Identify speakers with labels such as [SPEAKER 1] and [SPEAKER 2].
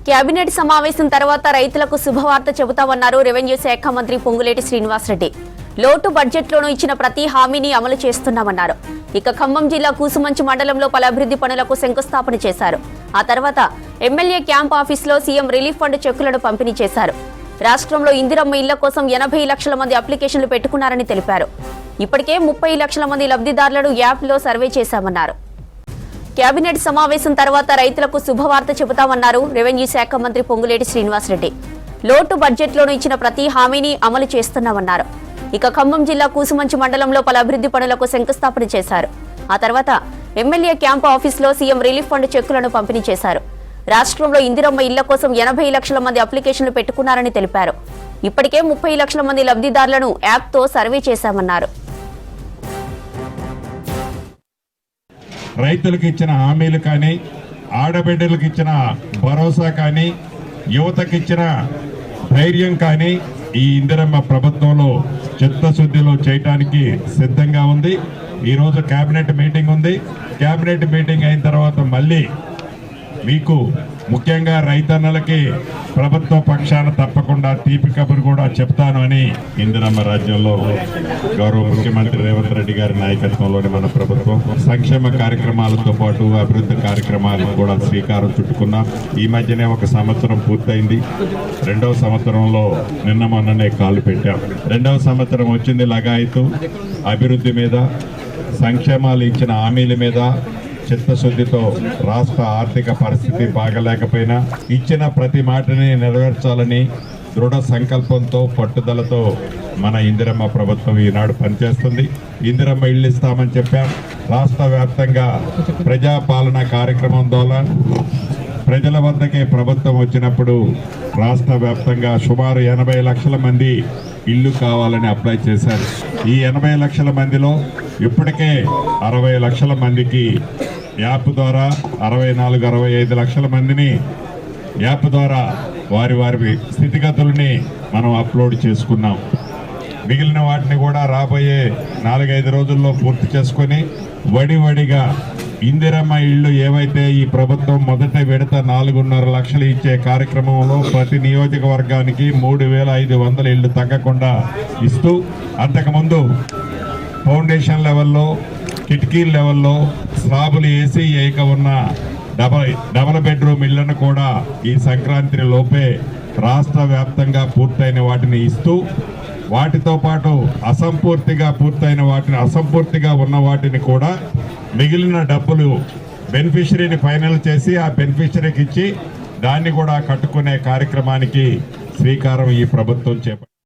[SPEAKER 1] Cabinet సమావేశం తర్వాత రైతులకు శుభవార్త చెబుతామన్నారు రెవెన్యూ శాఖ మంత్రి పొంగులేటి శ్రీనివాసరెడ్డి. లోటు బడ్జెట్లోనూ ఇచ్చిన ప్రతి హామీని అమలు చేస్తున్నామన్నారు. ఇక ఖమ్మం జిల్లా కూసుమంచి మండలంలో పలు అభివృద్ధి పనులకు శంకుస్థాపన చేశారు. ఆ తర్వాత ఎమ్మెల్యే క్యాంప్ ఆఫీసులో సీఎం రిలీఫ్ ఫండ్ చెక్కులను పంపిణీ చేశారు. రాష్ట్రంలో ఇందిరమ్మ ఇళ్ల కోసం 80 లక్షల మంది అప్లికేషన్లు పెట్టుకున్నారని తెలిపారు. ఇప్పటికే 30 లక్షల మంది లబ్ధిదారులను యాప్లో సర్వే చేశామన్నారు. కేబినెట్ సమావేశం తర్వాత రైతులకు శుభవార్త చెబుతామన్నారు రెవెన్యూ శాఖ మంత్రి పొంగులేటి శ్రీనివాసరెడ్డి. లోటు బడ్జెట్లోనూ ఇచ్చిన ప్రతి హామీని అమలు చేస్తున్నామన్నారు. ఇక ఖమ్మం జిల్లా కూసుమంచి మండలంలో పలు అభివృద్ధి పనులకు శంకుస్థాపన చేశారు. ఆ తర్వాత ఎమ్మెల్యే క్యాంపు ఆఫీసులో సీఎం రిలీఫ్ ఫండ్ చెక్కులను పంపిణీ చేశారు. రాష్ట్రంలో ఇందిరమ్మ ఇళ్ల కోసం 80 లక్షల మంది అప్లికేషన్లు పెట్టుకున్నారని తెలిపారు. ఇప్పటికే 30 లక్షల మంది లబ్ధిదారులను యాప్తో సర్వే చేశామన్నారు.
[SPEAKER 2] రైతులకు ఇచ్చిన హామీలు కానీ, ఆడబిడ్డలకు ఇచ్చిన భరోసా కానీ, యువతకు ఇచ్చిన ధైర్యం కానీ ఈ ఇందిరమ్మ ప్రభుత్వంలో చిత్తశుద్ధిలో చేయటానికి సిద్ధంగా ఉంది. ఈరోజు కేబినెట్ మీటింగ్ ఉంది. కేబినెట్ మీటింగ్ అయిన తర్వాత మళ్ళీ మీకు ముఖ్యంగా రైతన్నలకి ప్రభుత్వ పక్షాన తప్పకుండా తీపి కబురు కూడా చెప్తాను అని ఇందిరమ్మ రాజ్యంలో గౌరవ ముఖ్యమంత్రి రేవంత్ రెడ్డి గారి నాయకత్వంలోని మన ప్రభుత్వం సంక్షేమ కార్యక్రమాలతో పాటు అభివృద్ధి కార్యక్రమాలకు కూడా శ్రీకారం చుట్టుకున్నాం. ఈ మధ్యనే 1 సంవత్సరం పూర్తయింది. 2వ సంవత్సరంలో నిన్న మొన్ననే కాలు పెట్టాం. 2వ సంవత్సరం వచ్చింది లగాయతు అభివృద్ధి మీద, సంక్షేమాలు ఇచ్చిన హామీల మీద చిత్తశుద్ధితో. రాష్ట్ర ఆర్థిక పరిస్థితి బాగలేకపోయినా ఇచ్చిన ప్రతి మాటని నెరవేర్చాలని దృఢ సంకల్పంతో, పట్టుదలతో మన ఇందిరమ్మ ప్రభుత్వం ఈనాడు పనిచేస్తుంది. ఇందిరమ్మ ఇళ్ళు ఇస్తామని చెప్పాం. రాష్ట్ర వ్యాప్తంగా ప్రజాపాలన కార్యక్రమం ద్వారా ప్రజల వద్దకే ప్రభుత్వం వచ్చినప్పుడు రాష్ట్ర వ్యాప్తంగా సుమారు 80 లక్షల మంది ఇల్లు కావాలని అప్లై చేశారు. ఈ 80 లక్షల మందిలో ఇప్పటికే 60 లక్షల మందికి యాప్ ద్వారా, 64-65 లక్షల మందిని యాప్ ద్వారా వారి వారి స్థితిగతుల్ని మనం అప్లోడ్ చేసుకున్నాం. మిగిలిన వాటిని కూడా రాబోయే 4-5 రోజుల్లో పూర్తి చేసుకొని వడివడిగా ఇందిరమ్మ ఇళ్ళు ఏవైతే ఈ ప్రభుత్వం మొదట విడత 4.5 లక్షలు ఇచ్చే కార్యక్రమంలో ప్రతి నియోజకవర్గానికి 3,500 ఇళ్ళు తగ్గకుండా ఇస్తూ, అంతకుముందు ఫౌండేషన్ లెవెల్లో, కిటికీల లెవెల్లో స్లాబులు వేసి ఏక ఉన్న డబల్ బెడ్రూమ్ ఇళ్లను కూడా ఈ సంక్రాంతి లోపే రాష్ట్ర వ్యాప్తంగా పూర్తయిన వాటిని ఇస్తూ, వాటితో పాటు అసంపూర్తిగా పూర్తయిన వాటిని, అసంపూర్తిగా ఉన్న వాటిని కూడా మిగిలిన డబ్బులు బెనిఫిషరీని ఫైనల్ చేసి ఆ బెనిఫిషరీకి ఇచ్చి దాన్ని కూడా కట్టుకునే కార్యక్రమానికి శ్రీకారం ఈ ప్రభుత్వం చేపట్టింది.